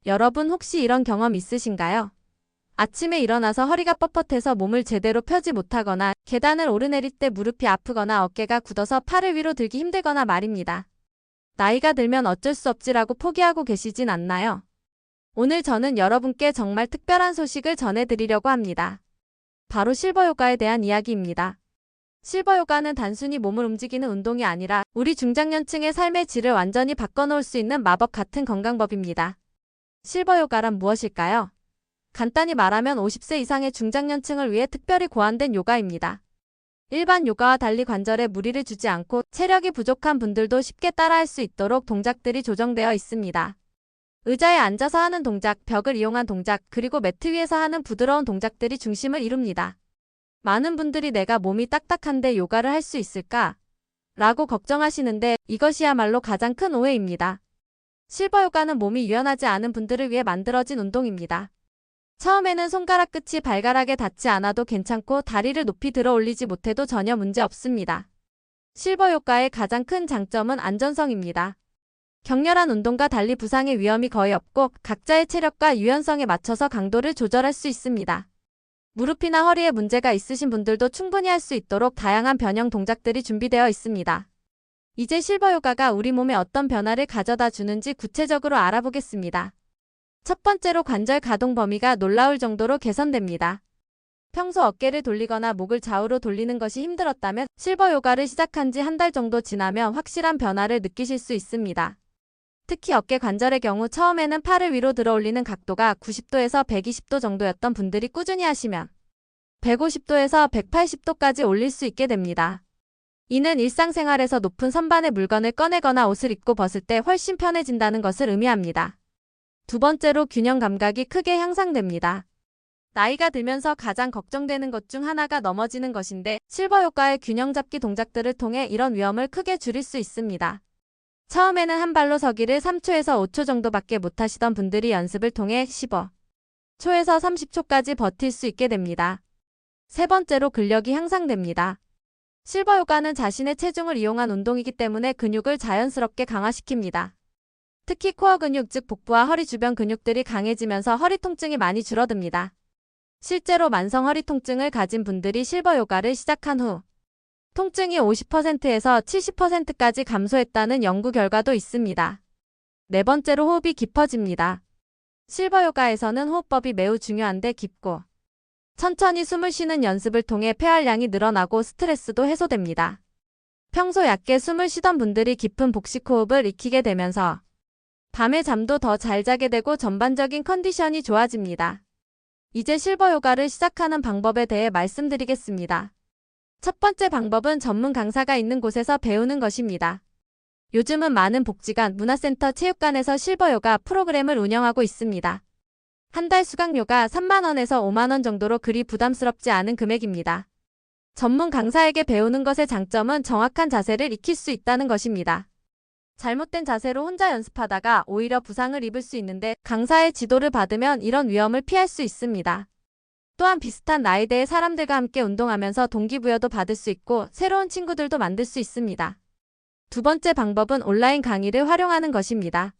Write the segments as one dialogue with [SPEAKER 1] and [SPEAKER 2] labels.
[SPEAKER 1] 여러분 혹시 이런 경험 있으신가요? 아침에 일어나서 허리가 뻣뻣해서 몸을 제대로 펴지 못하거나 계단을 오르내릴 때 무릎이 아프거나 어깨가 굳어서 팔을 위로 들기 힘들거나 말입니다. 나이가 들면 어쩔 수 없지라고 포기하고 계시진 않나요? 오늘 저는 여러분께 정말 특별한 소식을 전해드리려고 합니다. 바로 실버 요가에 대한 이야기입니다. 실버 요가는 단순히 몸을 움직이는 운동이 아니라 우리 중장년층의 삶의 질을 완전히 바꿔놓을 수 있는 마법 같은 건강법입니다. 실버 요가란 무엇일까요? 간단히 말하면 50세 이상의 중장년층을 위해 특별히 고안된 요가입니다. 일반 요가와 달리 관절에 무리를 주지 않고 체력이 부족한 분들도 쉽게 따라할 수 있도록 동작들이 조정되어 있습니다. 의자에 앉아서 하는 동작, 벽을 이용한 동작, 그리고 매트 위에서 하는 부드러운 동작들이 중심을 이룹니다. 많은 분들이 내가 몸이 딱딱한데 요가를 할 수 있을까? 라고 걱정하시는데 이것이야말로 가장 큰 오해입니다. 실버 요가는 몸이 유연하지 않은 분들을 위해 만들어진 운동입니다. 처음에는 손가락 끝이 발가락에 닿지 않아도 괜찮고 다리를 높이 들어 올리지 못해도 전혀 문제 없습니다. 실버 요가의 가장 큰 장점은 안전성입니다. 격렬한 운동과 달리 부상의 위험이 거의 없고 각자의 체력과 유연성에 맞춰서 강도를 조절할 수 있습니다. 무릎이나 허리에 문제가 있으신 분들도 충분히 할 수 있도록 다양한 변형 동작들이 준비되어 있습니다. 이제 실버 요가가 우리 몸에 어떤 변화를 가져다 주는지 구체적으로 알아보겠습니다. 첫 번째로 관절 가동 범위가 놀라울 정도로 개선됩니다. 평소 어깨를 돌리거나 목을 좌우로 돌리는 것이 힘들었다면 실버 요가를 시작한 지 한 달 정도 지나면 확실한 변화를 느끼실 수 있습니다. 특히 어깨 관절의 경우 처음에는 팔을 위로 들어 올리는 각도가 90도에서 120도 정도였던 분들이 꾸준히 하시면 150도에서 180도까지 올릴 수 있게 됩니다. 이는 일상생활에서 높은 선반의 물건을 꺼내거나 옷을 입고 벗을 때 훨씬 편해진다는 것을 의미합니다. 두 번째로 균형 감각이 크게 향상됩니다. 나이가 들면서 가장 걱정되는 것 중 하나가 넘어지는 것인데 실버 요가의 균형 잡기 동작들을 통해 이런 위험을 크게 줄일 수 있습니다. 처음에는 한 발로 서기를 3초에서 5초 정도밖에 못하시던 분들이 연습을 통해 15초에서 30초까지 버틸 수 있게 됩니다. 세 번째로 근력이 향상됩니다. 실버 요가는 자신의 체중을 이용한 운동이기 때문에 근육을 자연스럽게 강화시킵니다. 특히 코어 근육 즉 복부와 허리 주변 근육들이 강해지면서 허리 통증이 많이 줄어듭니다. 실제로 만성 허리 통증을 가진 분들이 실버 요가를 시작한 후 통증이 50%에서 70%까지 감소했다는 연구 결과도 있습니다. 네 번째로 호흡이 깊어집니다. 실버 요가에서는 호흡법이 매우 중요한데 깊고 천천히 숨을 쉬는 연습을 통해 폐활량이 늘어나고 스트레스도 해소됩니다. 평소 얕게 숨을 쉬던 분들이 깊은 복식 호흡을 익히게 되면서 밤에 잠도 더 잘 자게 되고 전반적인 컨디션이 좋아집니다. 이제 실버 요가를 시작하는 방법에 대해 말씀드리겠습니다. 첫 번째 방법은 전문 강사가 있는 곳에서 배우는 것입니다. 요즘은 많은 복지관, 문화센터, 체육관에서 실버 요가 프로그램을 운영하고 있습니다. 한 달 수강 요가 3만원에서 5만원 정도로 그리 부담스럽지 않은 금액입니다. 전문 강사에게 배우는 것의 장점은 정확한 자세를 익힐 수 있다는 것입니다. 잘못된 자세로 혼자 연습하다가 오히려 부상을 입을 수 있는데 강사의 지도를 받으면 이런 위험을 피할 수 있습니다. 또한 비슷한 나이대의 사람들과 함께 운동하면서 동기부여도 받을 수 있고 새로운 친구들도 만들 수 있습니다. 두 번째 방법은 온라인 강의를 활용하는 것입니다.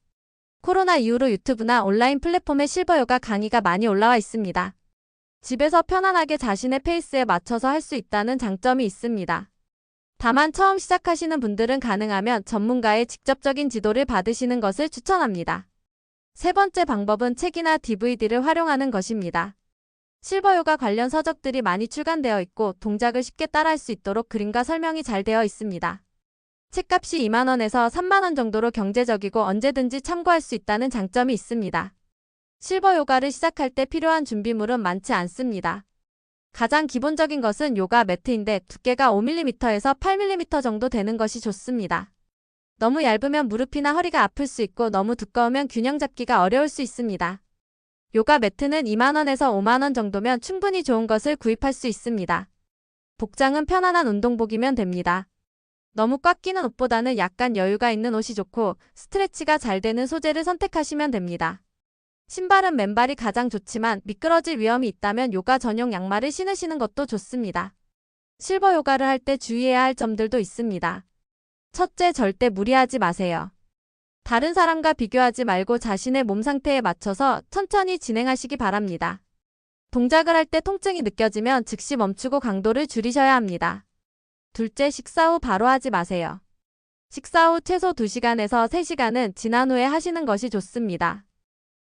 [SPEAKER 1] 코로나 이후로 유튜브나 온라인 플랫폼에 실버 요가 강의가 많이 올라와 있습니다. 집에서 편안하게 자신의 페이스에 맞춰서 할 수 있다는 장점이 있습니다. 다만 처음 시작하시는 분들은 가능하면 전문가의 직접적인 지도를 받으시는 것을 추천합니다. 세 번째 방법은 책이나 DVD를 활용하는 것입니다. 실버 요가 관련 서적들이 많이 출간되어 있고 동작을 쉽게 따라할 수 있도록 그림과 설명이 잘 되어 있습니다. 책값이 2만원에서 3만원 정도로 경제적이고 언제든지 참고할 수 있다는 장점이 있습니다. 실버 요가를 시작할 때 필요한 준비물은 많지 않습니다. 가장 기본적인 것은 요가 매트인데 두께가 5mm에서 8mm 정도 되는 것이 좋습니다. 너무 얇으면 무릎이나 허리가 아플 수 있고 너무 두꺼우면 균형 잡기가 어려울 수 있습니다. 요가 매트는 2만원에서 5만원 정도면 충분히 좋은 것을 구입할 수 있습니다. 복장은 편안한 운동복이면 됩니다. 너무 꽉 끼는 옷보다는 약간 여유가 있는 옷이 좋고 스트레치가 잘 되는 소재를 선택하시면 됩니다. 신발은 맨발이 가장 좋지만 미끄러질 위험이 있다면 요가 전용 양말을 신으시는 것도 좋습니다. 실버 요가를 할 때 주의해야 할 점들도 있습니다. 첫째, 절대 무리하지 마세요. 다른 사람과 비교하지 말고 자신의 몸 상태에 맞춰서 천천히 진행하시기 바랍니다. 동작을 할 때 통증이 느껴지면 즉시 멈추고 강도를 줄이셔야 합니다. 둘째, 식사 후 바로 하지 마세요. 식사 후 최소 2시간에서 3시간은 지난 후에 하시는 것이 좋습니다.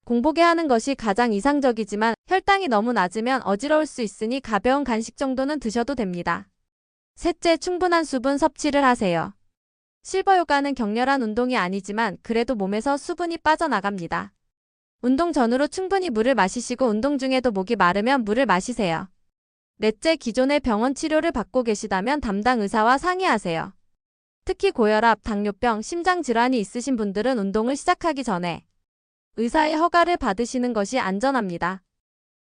[SPEAKER 1] 공복에 하는 것이 가장 이상적이지만 혈당이 너무 낮으면 어지러울 수 있으니 가벼운 간식 정도는 드셔도 됩니다. 셋째, 충분한 수분 섭취를 하세요. 실버 요가는 격렬한 운동이 아니지만 그래도 몸에서 수분이 빠져나갑니다. 운동 전후로 충분히 물을 마시시고 운동 중에도 목이 마르면 물을 마시세요. 넷째, 기존의 병원 치료를 받고 계시다면 담당 의사와 상의하세요. 특히 고혈압, 당뇨병, 심장질환이 있으신 분들은 운동을 시작하기 전에 의사의 허가를 받으시는 것이 안전합니다.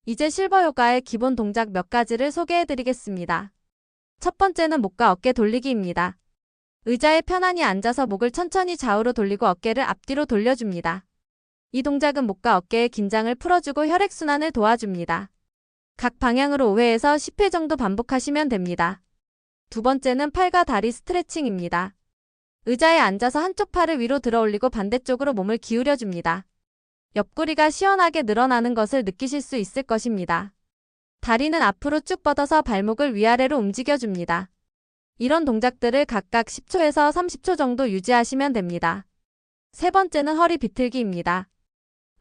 [SPEAKER 1] 이제 실버 요가의 기본 동작 몇 가지를 소개해 드리겠습니다. 첫 번째는 목과 어깨 돌리기입니다. 의자에 편안히 앉아서 목을 천천히 좌우로 돌리고 어깨를 앞뒤로 돌려줍니다. 이 동작은 목과 어깨의 긴장을 풀어주고 혈액순환을 도와줍니다. 각 방향으로 5회에서 10회 정도 반복하시면 됩니다. 두 번째는 팔과 다리 스트레칭입니다. 의자에 앉아서 한쪽 팔을 위로 들어 올리고 반대쪽으로 몸을 기울여줍니다. 옆구리가 시원하게 늘어나는 것을 느끼실 수 있을 것입니다. 다리는 앞으로 쭉 뻗어서 발목을 위아래로 움직여줍니다. 이런 동작들을 각각 10초에서 30초 정도 유지하시면 됩니다. 세 번째는 허리 비틀기입니다.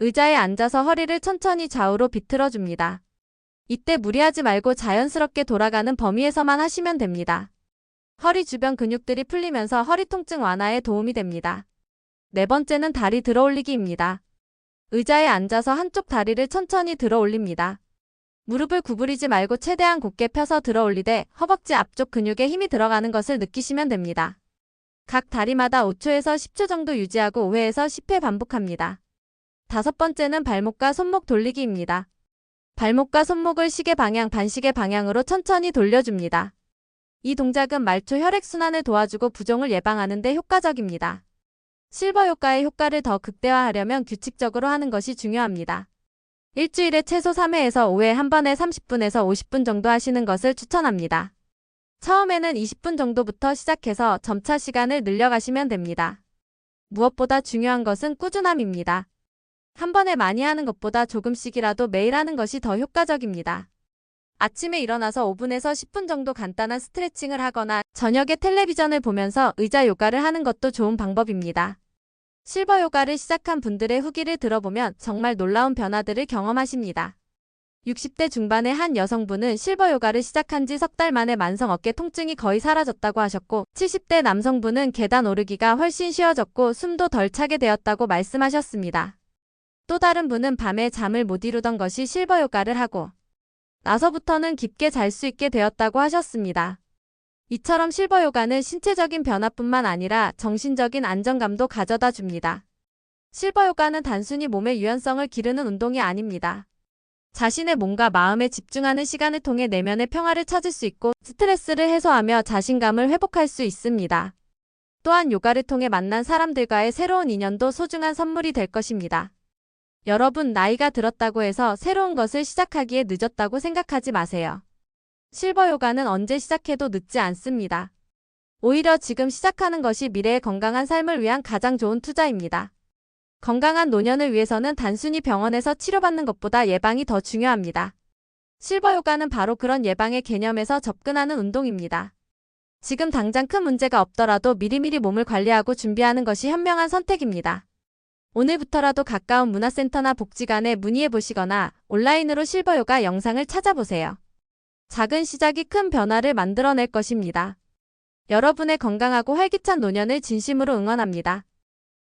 [SPEAKER 1] 의자에 앉아서 허리를 천천히 좌우로 비틀어줍니다. 이때 무리하지 말고 자연스럽게 돌아가는 범위에서만 하시면 됩니다. 허리 주변 근육들이 풀리면서 허리 통증 완화에 도움이 됩니다. 네 번째는 다리 들어 올리기입니다. 의자에 앉아서 한쪽 다리를 천천히 들어 올립니다. 무릎을 구부리지 말고 최대한 곧게 펴서 들어 올리되 허벅지 앞쪽 근육에 힘이 들어가는 것을 느끼시면 됩니다. 각 다리마다 5초에서 10초 정도 유지하고 5회에서 10회 반복합니다. 다섯 번째는 발목과 손목 돌리기입니다. 발목과 손목을 시계 방향, 반시계 방향으로 천천히 돌려줍니다. 이 동작은 말초 혈액순환을 도와주고 부종을 예방하는 데 효과적입니다. 실버 요가의 효과를 더 극대화하려면 규칙적으로 하는 것이 중요합니다. 일주일에 최소 3회에서 5회 한 번에 30분에서 50분 정도 하시는 것을 추천합니다. 처음에는 20분 정도부터 시작해서 점차 시간을 늘려가시면 됩니다. 무엇보다 중요한 것은 꾸준함입니다. 한 번에 많이 하는 것보다 조금씩이라도 매일 하는 것이 더 효과적입니다. 아침에 일어나서 5분에서 10분 정도 간단한 스트레칭을 하거나 저녁에 텔레비전을 보면서 의자 요가를 하는 것도 좋은 방법입니다. 실버 요가를 시작한 분들의 후기를 들어보면 정말 놀라운 변화들을 경험하십니다. 60대 중반의 한 여성분은 실버 요가를 시작한 지 석 달 만에 만성 어깨 통증이 거의 사라졌다고 하셨고 70대 남성분은 계단 오르기가 훨씬 쉬워졌고 숨도 덜 차게 되었다고 말씀하셨습니다. 또 다른 분은 밤에 잠을 못 이루던 것이 실버 요가를 하고 나서부터는 깊게 잘 수 있게 되었다고 하셨습니다. 이처럼 실버 요가는 신체적인 변화뿐만 아니라 정신적인 안정감도 가져다 줍니다. 실버 요가는 단순히 몸의 유연성을 기르는 운동이 아닙니다. 자신의 몸과 마음에 집중하는 시간을 통해 내면의 평화를 찾을 수 있고 스트레스를 해소하며 자신감을 회복할 수 있습니다. 또한 요가를 통해 만난 사람들과의 새로운 인연도 소중한 선물이 될 것입니다. 여러분, 나이가 들었다고 해서 새로운 것을 시작하기에 늦었다고 생각하지 마세요. 실버 요가는 언제 시작해도 늦지 않습니다. 오히려 지금 시작하는 것이 미래의 건강한 삶을 위한 가장 좋은 투자입니다. 건강한 노년을 위해서는 단순히 병원에서 치료받는 것보다 예방이 더 중요합니다. 실버 요가는 바로 그런 예방의 개념에서 접근하는 운동입니다. 지금 당장 큰 문제가 없더라도 미리미리 몸을 관리하고 준비하는 것이 현명한 선택입니다. 오늘부터라도 가까운 문화센터나 복지관에 문의해 보시거나 온라인으로 실버 요가 영상을 찾아보세요. 작은 시작이 큰 변화를 만들어낼 것입니다. 여러분의 건강하고 활기찬 노년을 진심으로 응원합니다.